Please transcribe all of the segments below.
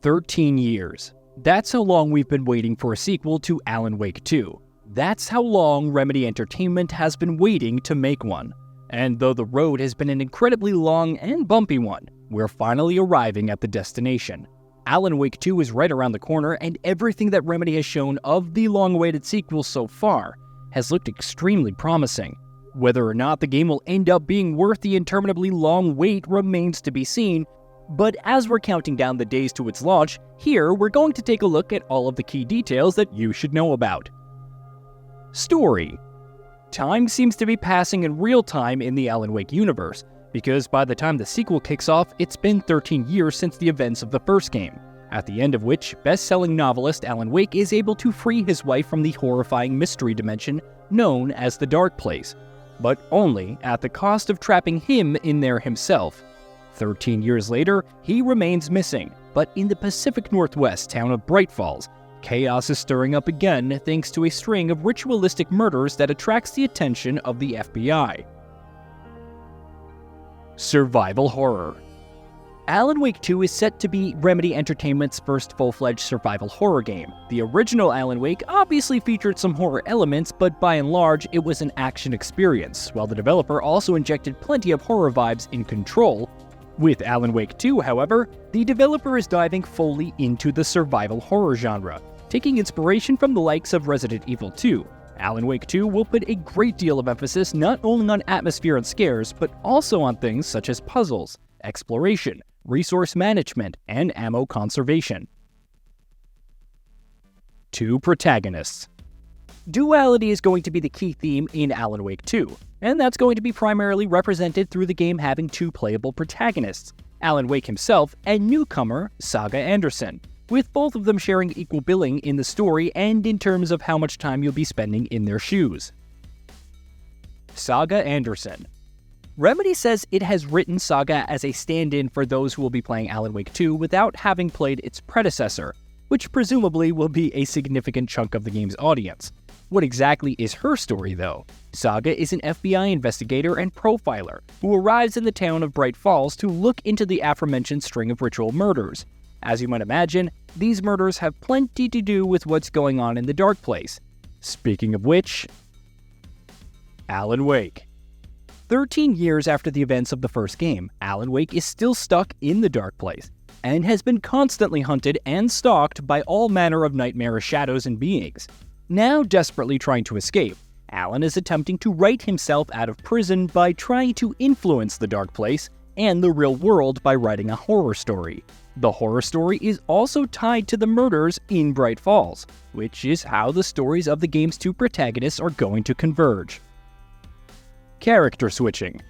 13 years. That's how long we've been waiting for a sequel to Alan Wake 2. That's how long Remedy Entertainment has been waiting to make one. And though the road has been an incredibly long and bumpy one, we're finally arriving at the destination. Alan Wake 2 is right around the corner, and everything that Remedy has shown of the long-awaited sequel so far has looked extremely promising. Whether or not the game will end up being worth the interminably long wait remains to be seen, but as we're counting down the days to its launch, here we're going to take a look at all of the key details that you should know about. Story. Time seems to be passing in real time in the Alan Wake universe, because by the time the sequel kicks off, it's been 13 years since the events of the first game, at the end of which best-selling novelist Alan Wake is able to free his wife from the horrifying mystery dimension known as the Dark Place, but only at the cost of trapping him in there himself. 13 years later, he remains missing, but in the Pacific Northwest town of Bright Falls, chaos is stirring up again thanks to a string of ritualistic murders that attracts the attention of the FBI. Survival horror. Alan Wake 2 is set to be Remedy Entertainment's first full-fledged survival horror game. The original Alan Wake obviously featured some horror elements, but by and large, it was an action experience, while the developer also injected plenty of horror vibes in Control. With Alan Wake 2, however, the developer is diving fully into the survival horror genre, taking inspiration from the likes of Resident Evil 2. Alan Wake 2 will put a great deal of emphasis not only on atmosphere and scares, but also on things such as puzzles, exploration, resource management, and ammo conservation. 2 protagonists. Duality is going to be the key theme in Alan Wake 2, and that's going to be primarily represented through the game having 2 playable protagonists, Alan Wake himself and newcomer Saga Anderson, with both of them sharing equal billing in the story and in terms of how much time you'll be spending in their shoes. Saga Anderson. Remedy says it has written Saga as a stand-in for those who will be playing Alan Wake 2 without having played its predecessor, which presumably will be a significant chunk of the game's audience. What exactly is her story, though? Saga is an FBI investigator and profiler who arrives in the town of Bright Falls to look into the aforementioned string of ritual murders. As you might imagine, these murders have plenty to do with what's going on in the Dark Place. Speaking of which, Alan Wake. 13 years after the events of the first game, Alan Wake is still stuck in the Dark Place, and has been constantly hunted and stalked by all manner of nightmarish shadows and beings. Now desperately trying to escape, Alan is attempting to write himself out of prison by trying to influence the Dark Place and the real world by writing a horror story. The horror story is also tied to the murders in Bright Falls, which is how the stories of the game's 2 protagonists are going to converge. Character switching.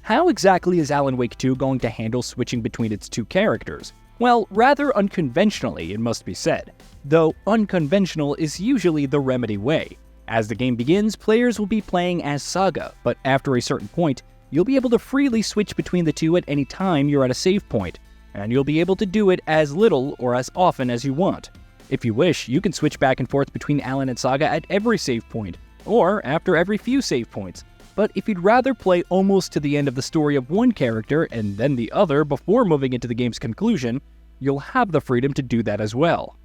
How exactly is Alan Wake 2 going to handle switching between its 2 characters? Well, rather unconventionally, it must be said. Though unconventional is usually the Remedy way. As the game begins, players will be playing as Saga, but after a certain point, you'll be able to freely switch between the 2 at any time you're at a save point, and you'll be able to do it as little or as often as you want. If you wish, you can switch back and forth between Alan and Saga at every save point, or after every few save points. But if you'd rather play almost to the end of the story of one character and then the other before moving into the game's conclusion, you'll have the freedom to do that as well.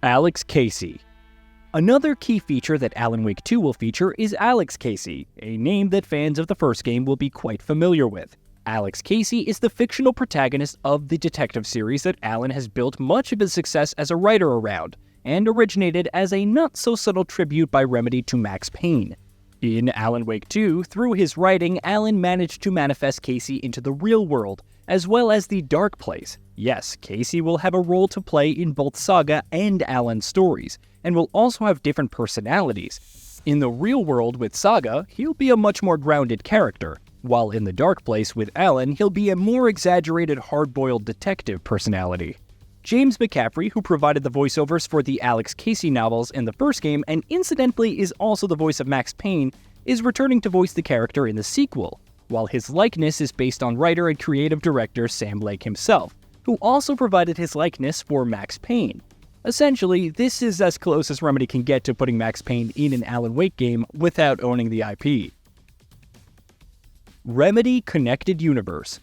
Alex Casey. Another key feature that Alan Wake 2 will feature is Alex Casey, a name that fans of the first game will be quite familiar with. Alex Casey is the fictional protagonist of the detective series that Alan has built much of his success as a writer around, and originated as a not-so-subtle tribute by Remedy to Max Payne. In Alan Wake 2, through his writing, Alan managed to manifest Casey into the real world, as well as the Dark Place. Yes, Casey will have a role to play in both Saga and Alan's stories, and will also have different personalities. In the real world with Saga, he'll be a much more grounded character, while in the Dark Place with Alan, he'll be a more exaggerated, hard-boiled detective personality. James McCaffrey, who provided the voiceovers for the Alex Casey novels in the first game and incidentally is also the voice of Max Payne, is returning to voice the character in the sequel, while his likeness is based on writer and creative director Sam Lake himself, who also provided his likeness for Max Payne. Essentially, this is as close as Remedy can get to putting Max Payne in an Alan Wake game without owning the IP. Remedy Connected Universe.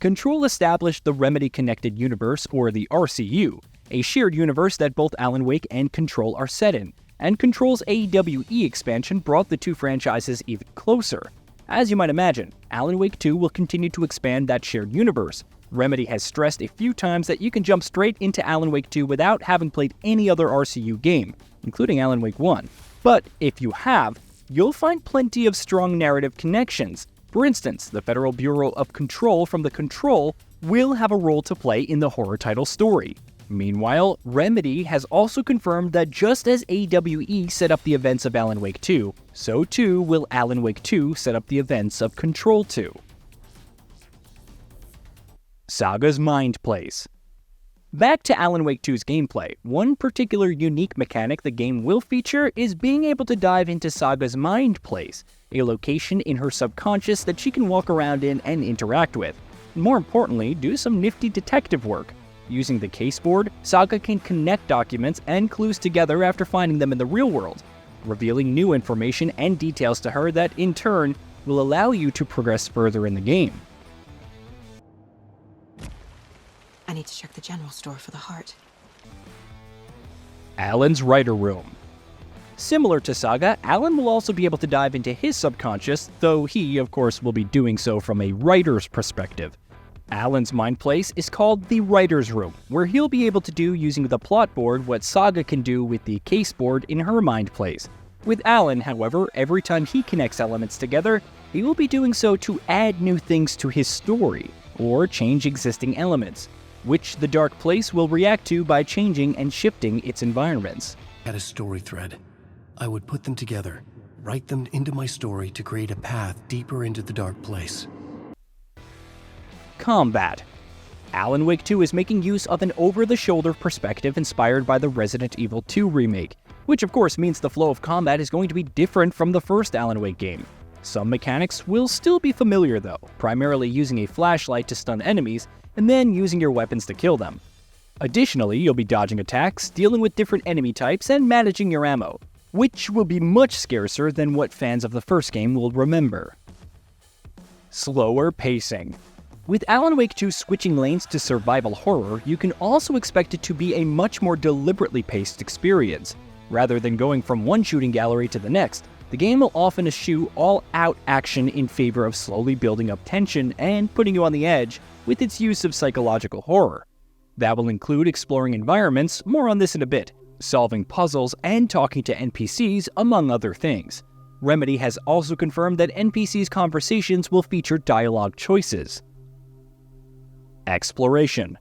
Control established the Remedy Connected Universe, or the RCU, a shared universe that both Alan Wake and Control are set in, and Control's AWE expansion brought the two franchises even closer. As you might imagine, Alan Wake 2 will continue to expand that shared universe. Remedy has stressed a few times that you can jump straight into Alan Wake 2 without having played any other RCU game, including Alan Wake 1. But if you have, you'll find plenty of strong narrative connections. For instance, the Federal Bureau of Control from the Control will have a role to play in the horror title story. Meanwhile, Remedy has also confirmed that just as AWE set up the events of Alan Wake 2, so too will Alan Wake 2 set up the events of Control 2. Saga's Mind Place. Back to Alan Wake 2's gameplay, one particular unique mechanic the game will feature is being able to dive into Saga's Mind Place, a location in her subconscious that she can walk around in and interact with. More importantly, do some nifty detective work. Using the caseboard, Saga can connect documents and clues together after finding them in the real world, revealing new information and details to her that, in turn, will allow you to progress further in the game. I need to check the general store for the heart. Alan's Writer Room. Similar to Saga, Alan will also be able to dive into his subconscious, though he, of course, will be doing so from a writer's perspective. Alan's mind place is called the Writer's Room, where he'll be able to do using the plot board what Saga can do with the case board in her mind place. With Alan, however, every time he connects elements together, he will be doing so to add new things to his story, or change existing elements, which the Dark Place will react to by changing and shifting its environments. Had a story thread. I would put them together, write them into my story to create a path deeper into the Dark Place. Combat. Alan Wake 2 is making use of an over-the-shoulder perspective inspired by the Resident Evil 2 remake, which of course means the flow of combat is going to be different from the first Alan Wake game. Some mechanics will still be familiar though, primarily using a flashlight to stun enemies and then using your weapons to kill them. Additionally, you'll be dodging attacks, dealing with different enemy types, and managing your ammo, which will be much scarcer than what fans of the first game will remember. Slower pacing. With Alan Wake 2 switching lanes to survival horror, you can also expect it to be a much more deliberately paced experience. Rather than going from one shooting gallery to the next, the game will often eschew all-out action in favor of slowly building up tension and putting you on the edge with its use of psychological horror. That will include exploring environments, more on this in a bit, solving puzzles, and talking to NPCs, among other things. Remedy has also confirmed that NPCs' conversations will feature dialogue choices. Exploration.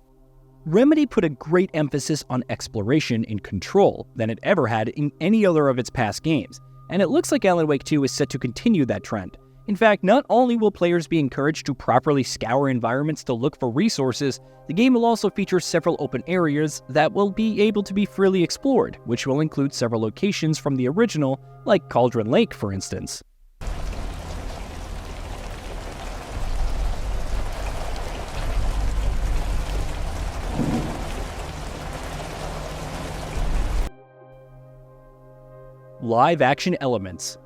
Remedy put a great emphasis on exploration in Control than it ever had in any other of its past games, and it looks like Alan Wake 2 is set to continue that trend. In fact, not only will players be encouraged to properly scour environments to look for resources, the game will also feature several open areas that will be able to be freely explored, which will include several locations from the original, like Cauldron Lake, for instance. Live-action elements.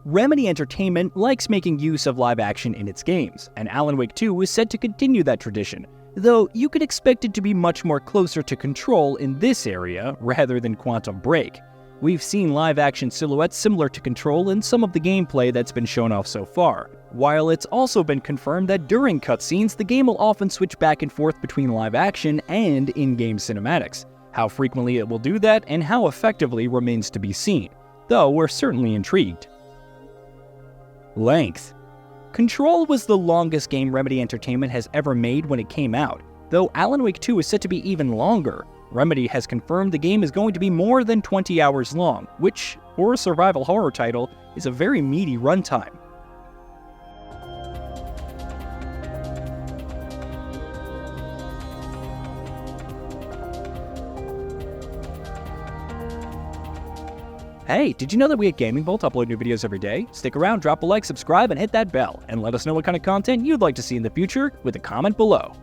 Remedy Entertainment likes making use of live action in its games, and Alan Wake 2 is set to continue that tradition, though you could expect it to be much more closer to Control in this area rather than Quantum Break. We've seen live-action silhouettes similar to Control in some of the gameplay that's been shown off so far, while it's also been confirmed that during cutscenes, the game will often switch back and forth between live action and in-game cinematics. How frequently it will do that and how effectively remains to be seen, though we're certainly intrigued. Length. Control was the longest game Remedy Entertainment has ever made when it came out, though Alan Wake 2 is set to be even longer. Remedy has confirmed the game is going to be more than 20 hours long, which, for a survival horror title, is a very meaty runtime. Hey, did you know that we at Gaming Bolt upload new videos every day? Stick around, drop a like, subscribe, and hit that bell, and let us know what kind of content you'd like to see in the future with a comment below.